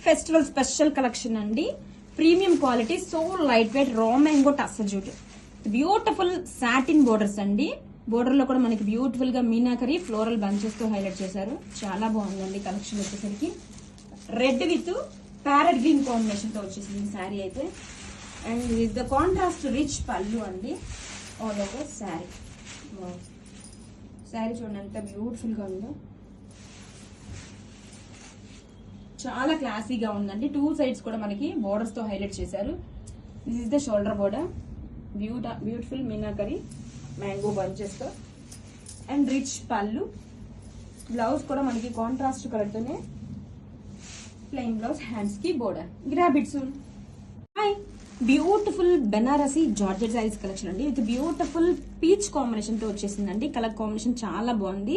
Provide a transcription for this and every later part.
Festival special collection అండి. Premium quality, so light weight raw mango tussar jute, beautiful satin borders అండి. Border లో కూడా మనకి బ్యూటిఫుల్ గా మీనాకరీ ఫ్లోరల్ బంచెస్ తో హైలైట్ చేశారు. చాలా బాగుందండి కలెక్షన్. వచ్చేసరికి red with parrot green combination తో వచ్చేసింది శారీ అయితే. And with the contrast rich pallu అండి ఆల్ ఓవర్ శారీ. శారీ చూడండి ఎంత బ్యూటిఫుల్ గా ఉందో, చాలా క్లాసీగా ఉందండి. టూ సైడ్స్ కూడా మనకి బోర్డర్స్ తో హైలైట్ చేశారు. This is the shoulder border, beautiful meenakari mango bunches తో అండ్ రిచ్ పళ్ళు. బ్లౌజ్ కూడా మనకి కాంట్రాస్ట్ కలర్ తోనే ప్లెయిన్ బ్లౌజ్, హ్యాండ్స్ కి border. Grab it soon. Hi, beautiful Banarasi georgette saris collection అండి. విత్ బ్యూటిఫుల్ పీచ్ కాంబినేషన్ తో వచ్చేసిందండి. కలర్ కాంబినేషన్ చాలా బాగుంది.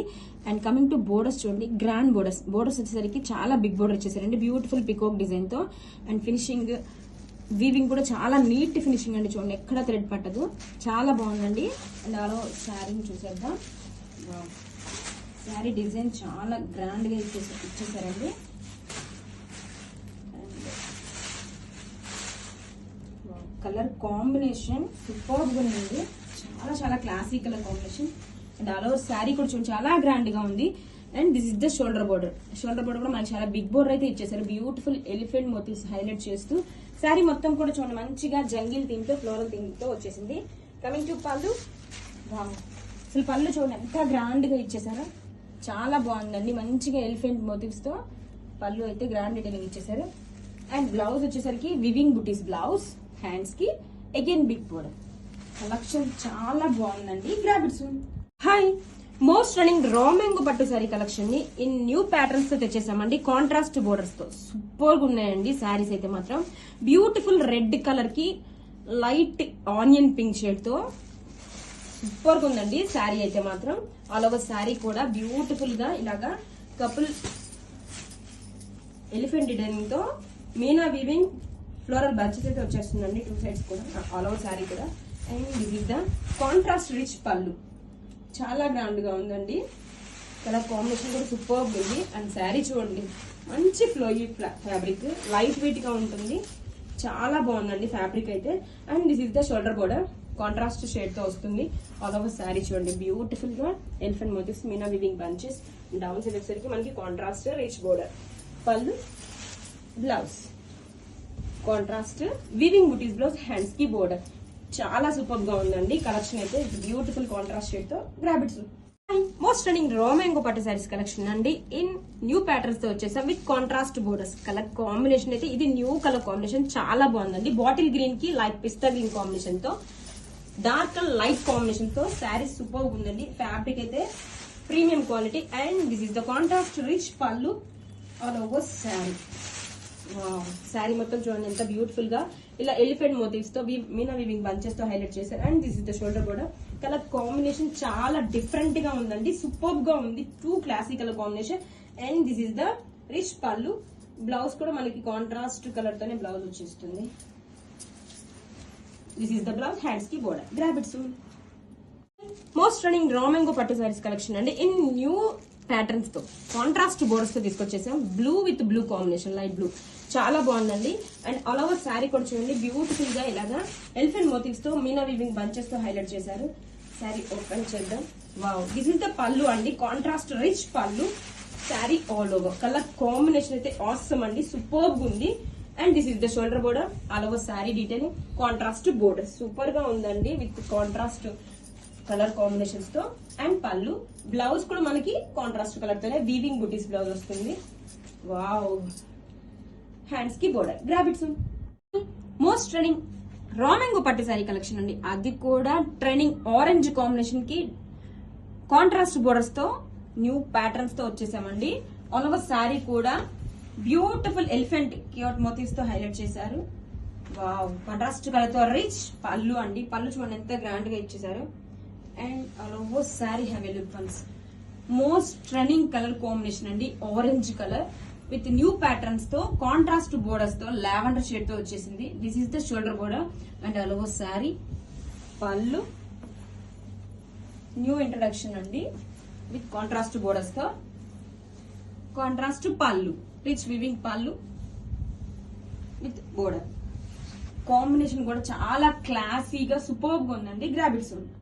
అండ్ కమింగ్ టు బోర్డర్స్ చూడండి, గ్రాండ్ బోర్డర్స్ వచ్చేసరికి చాలా బిగ్ బోర్డర్ వచ్చేసారండి. బ్యూటిఫుల్ పికాక్ డిజైన్ తో. అండ్ ఫినిషింగ్ వీవింగ్ కూడా చాలా నీట్ ఫినిషింగ్ అండి. చూడండి ఎక్కడ థ్రెడ్ పట్టదు, చాలా బాగుందండి. అండ్ అలా శారీని చూసేద్దాం. శారీ డిజైన్ చాలా గ్రాండ్ గా ఇచ్చేసారండి. కలర్ కాంబినేషన్ సూపర్ గా ఉంది, చాలా చాలా classy colour combination. And all over sari కూడా చూడండి చాలా గ్రాండ్ గా ఉంది. And this is the shoulder border. Shoulder border కూడా మనకి చాలా బిగ్ బోర్డర్ అయితే ఇచ్చేసారు. బ్యూటిఫుల్ ఎలిఫెంట్ మోటివ్స్ హైలైట్ చేస్తూ శారీ మొత్తం కూడా చూడండి మంచిగా జంగిల్ థీమ్ తో ఫ్లోరల్ థీమ్ తో వచ్చేసింది. కమింగ్ టు పళ్ళు, అసలు పళ్ళు చూడండి ఎంత గ్రాండ్ గా ఇచ్చేసారు. చాలా బాగుందండి. మంచిగా ఎలిఫెంట్ మోటివ్స్ తో పళ్ళు అయితే గ్రాండ్ డీటెయిలింగ్ ఇచ్చేసారు. అండ్ బ్లౌజ్ వచ్చేసరికి వివింగ్ బుటీస్ బ్లౌజ్, హ్యాండ్స్ కి అగైన్ బిగ్ బోర్డర్. కలెక్షన్ చాలా బాగుందండి. Grab it soon. Hi, most running raw mango పట్టు సారీ కలెక్షన్ ని ఇన్ న్యూ ప్యాటర్న్స్ తో తెచ్చేసామండి. కాంట్రాస్ట్ బోర్డర్స్ తో సూపర్ గా ఉన్నాయండి శారీస్ అయితే మాత్రం. బ్యూటిఫుల్ రెడ్ కలర్ కి లైట్ ఆనియన్ పింక్ షేడ్ తో సూపర్ గా ఉందండి శారీ అయితే మాత్రం. ఆల్ ఓవర్ శారీ కూడా బ్యూటిఫుల్ గా ఇలాగా కపుల్ ఎలిఫెంట్ డిజైనింగ్ తో మీనా వీవింగ్ ఫ్లోరల్ బంచెస్ అయితే వచ్చేస్తుందండి. టూ సైడ్స్ కూడా ఆల్ ఓవర్ శారీ కూడా. And this is the contrast rich పళ్ళు, చాలా గ్రాండ్ గా ఉందండి. కలర్ కాంబినేషన్ కూడా సూపర్ ఉంది. అండ్ శారీ చూడండి మంచి ఫ్లోయీ ఫ్యాబ్రిక్, లైట్ వెయిట్ గా ఉంటుంది. చాలా బాగుందండి ఫ్యాబ్రిక్ అయితే. And this is the shoulder border, contrast shade తో వస్తుంది. ఆల్ ఓవర్ శారీ చూడండి బ్యూటిఫుల్ గా elephant motifs meena weaving bunches. Down side వచ్చేసరికి మనకి contrast rich border, pallu, blouse contrast weaving butis blouse, hands కి బోర్డర్. చాలా సూపర్ గా ఉందండి కలెక్షన్ అయితే. బ్యూటిఫుల్ కాంట్రాస్ట్ షేడ్ తో grab it. Most running raw mango pattu saris collection అండి. ఇన్ న్యూ ప్యాటర్న్స్ తో వచ్చేసాం with contrast borders. Colour combination అయితే ఇది న్యూ కలర్ కాంబినేషన్, చాలా బాగుందండి. బాటిల్ గ్రీన్ కి లైట్ పిస్తా గ్రీన్ కాంబినేషన్ తో, డార్క్ లైట్ కాంబినేషన్ తో శారీ సూపర్ ఉందండి. ఫ్యాబ్రిక్ అయితే premium quality. And this is the contrast rich పళ్ళు ఆల్ ఓవర్ శారీ. శారీ మొత్తం చూడండి ఎంత బ్యూటిఫుల్ గా ఇలా ఎలిఫెంట్ మోటివ్స్ తో మీనా వీవింగ్ బంచెస్ తో హైలైట్ చేశారు. And this is the shoulder border. Colour combination చాలా డిఫరెంట్ గా ఉందండి, సూపర్ గా ఉంది. Two classic colour combination. And this is the rich pallu. Blouse కూడా మనకి కాంట్రాస్ట్ కలర్ తోనే బ్లౌజ్ వచ్చేస్తుంది. This is the blouse, hands కి border. Grab it soon. Most running raw mango pattu saris collection అండి. ఇన్ న్యూ ప్యాటర్న్స్ తో contrast borders తో తీసుకొచ్చేసాం. Blue with blue combination, light blue, చాలా బాగుందండి. అండ్ ఆల్ ఓవర్ శారీ కూడా చూడండి బ్యూటిఫుల్ గా ఇలాగా ఎలిఫెంట్ మోటివ్స్ తో మీనా వీవింగ్ బంచెస్ తో హైలైట్ చేశారు. శారీ ఓపెన్ చేద్దాం. వావ్, దిస్ ఇస్ ద పళ్ళు అండి, కాంట్రాస్ట్ రిచ్ పళ్ళు. Sari all over colour combination అయితే ఆసమ్ అండి, సూపర్ ఉంది. And this is the shoulder border. All over sari detailing contrast border super గా ఉందండి విత్ కాంట్రాస్ట్ కలర్ కాంబినేషన్స్ తో. అండ్ పళ్ళు, బ్లౌజ్ కూడా మనకి కాంట్రాస్ట్ కలర్ తోనే వీవింగ్ బుటీస్ బ్లౌజ్ వస్తుంది. వావ్, హ్యాండ్స్ కి border. Grab it soon. Most trending రా మ్యాంగో పట్టు సారీ కలెక్షన్ అండి. అది కూడా ట్రెండింగ్ ఆరెంజ్ కాంబినేషన్ కి కాంట్రాస్ట్ బోర్డర్స్ తో న్యూ ప్యాటర్న్స్ తో వచ్చేసామండి. ఆల్ ఓవర్ శారీ కూడా బ్యూటిఫుల్ ఎలిఫెంట్ క్యూట్ మోటివ్స్ తో హైలైట్ చేశారు. వావ్, కాంట్రాస్ట్ కలర్ తో రిచ్ పళ్ళు అండి. పళ్ళు చూడండి ఎంత గ్రాండ్ గా ఇచ్చేసారు. And all over sari have a look once. Most trending colour combination అండి, orange colour with new patterns తో కాంట్రాస్ట్ బోర్డర్స్ తో లావెండర్ షేడ్ తో వచ్చేసింది. This is the shoulder border. And all over sari, పళ్ళు, న్యూ ఇంట్రడక్షన్ అండి with contrast borders తో, contrast పళ్ళు, rich weaving పళ్ళు, విత్ బోర్డర్ కాంబినేషన్ కూడా చాలా క్లాసీగా సూపర్గా ఉందండి. Grab it soon.